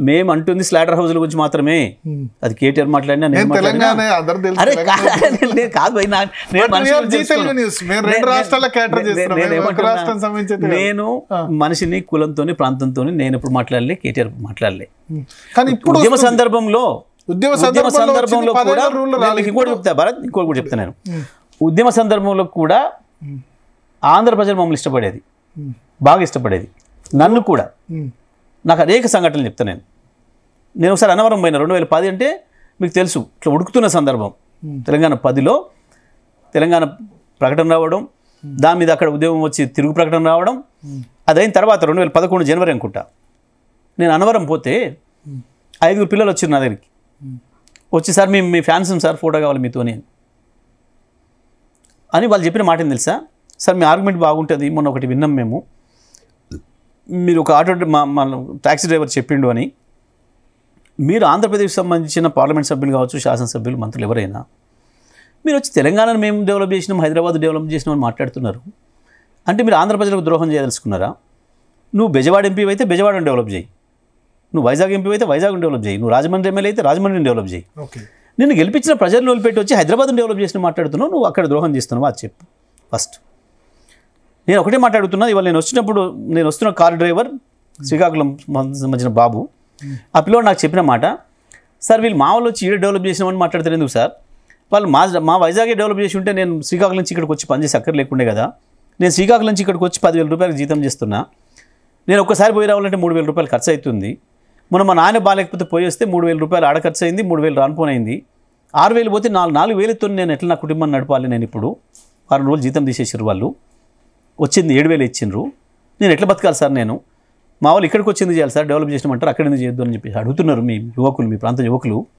మేము అంటుంది స్లాటర్ హౌస్ల గురించి మాత్రమే. అది కేటీఆర్ మాట్లాడినా నేను మనిషిని కులంతో ప్రాంతంతో నేను ఎప్పుడు మాట్లాడలే, కేటీఆర్ మాట్లాడలే. కానీ ఉద్యమ సందర్భంలో కూడా ఇంకోటి చెప్తా భరత్, ఇంకోటి కూడా చెప్తా నేను. ఉద్యమ సందర్భంలో కూడా ఆంధ్ర ప్రజలు మమ్మల్ని ఇష్టపడేది, బాగా ఇష్టపడేది, నన్ను కూడా. నాకు అనేక సంఘటనలు చెప్తాను నేను ఒకసారి అన్నవరం పోయినా 2010 అంటే మీకు తెలుసు, ఇట్లా ఉడుకుతున్న సందర్భం. తెలంగాణ 10లో తెలంగాణ ప్రకటన రావడం, దాని మీద అక్కడ ఉద్యమం వచ్చి తిరుగు ప్రకటన రావడం. అదైన తర్వాత 2011 జనవరి అనుకుంటా నేను అన్నవరం పోతే 5 పిల్లలు వచ్చారు నా దగ్గరికి. వచ్చి సార్ మీ ఫ్యాన్స్ సార్ ఫోటో కావాలి మీతోని అని వాళ్ళు చెప్పిన మాట ఏం తెలుసా? సార్ మీ ఆర్గ్యుమెంట్ బాగుంటుంది, మొన్న ఒకటి విన్నాం మేము, మీరు ఒక ఆటో మా ట్యాక్సీ డ్రైవర్ చెప్పిండు అని. మీరు ఆంధ్రప్రదేశ్కి సంబంధించిన పార్లమెంట్ సభ్యులు కావచ్చు, శాసనసభ్యులు, మంత్రులు ఎవరైనా మీరు వచ్చి తెలంగాణను మేము డెవలప్ చేసినాం, హైదరాబాద్ డెవలప్ చేసినాం అని మాట్లాడుతున్నారు. అంటే మీరు ఆంధ్ర ప్రజలకు ద్రోహం చేయదలుచుకున్నారా? నువ్వు బెజవాడ ఎంపీ అయితే బెజవాడని డెవలప్ చేయి, నువ్వు వైజాగ్ ఎంపీ అయితే వైజాగ్ని డెవలప్ చేయి, నువ్వు రాజమండ్రి ఎమ్మెల్యే అయితే రాజమండ్రిని డెవలప్ చేయి. నిన్ను గెలిపించిన ప్రజలను వదిలిపెట్టి వచ్చి హైదరాబాద్ని డెవలప్ చేసిన మాట్లాడుతున్నావు, నువ్వు అక్కడ ద్రోహం చేస్తున్నావు అది చెప్పు ఫస్ట్. నేను ఒకటే మాట్లాడుతున్నా. ఇవాళ నేను వస్తున్న కార్ డ్రైవర్ శ్రీకాకుళం సంబంధించిన బాబు, ఆ పిల్లవాడు నాకు చెప్పిన మాట, సార్ వీళ్ళు మా వాళ్ళు వచ్చి ఈడ డెవలప్ చేసినామని మాట్లాడతారు ఎందుకు సార్? వాళ్ళు మా వైజాగే డెవలప్ చేసి ఉంటే నేను శ్రీకాకుళం నుంచి ఇక్కడికి వచ్చి పనిచేసి అక్కడ లేకుండే కదా. నేను శ్రీకాకుళం నుంచి ఇక్కడికి వచ్చి 10,000 రూపాయలు జీతం చేస్తున్నా. నేను ఒక్కసారి పోయి రావాలంటే 3,000 రూపాయలు ఖర్చు అవుతుంది. మొన్న మా నాన్న బాగాలేకపోతే పోయి వస్తే 3,000 రూపాయలు ఆడ ఖర్చు అయింది, 3,000 రానిపోయింది. 6,000 పోతే 4,000తో నేను ఎట్లా నా కుటుంబాన్ని నడపాలి? నేను ఇప్పుడు 6 రోజులు జీతం తీసేసారు, వాళ్ళు వచ్చింది 7,000 ఇచ్చిండ్రు, నేను ఎట్లా బతకాలి సార్? నేను మా వాళ్ళు ఇక్కడికి వచ్చింది చేయాలి సార్, డెవలప్ చేసినామంటారు, అక్కడ ఎందుకు చేయొద్దు అని చెప్పి అడుగుతున్నారు మీ యువకులు, మీ ప్రాంత యువకులు.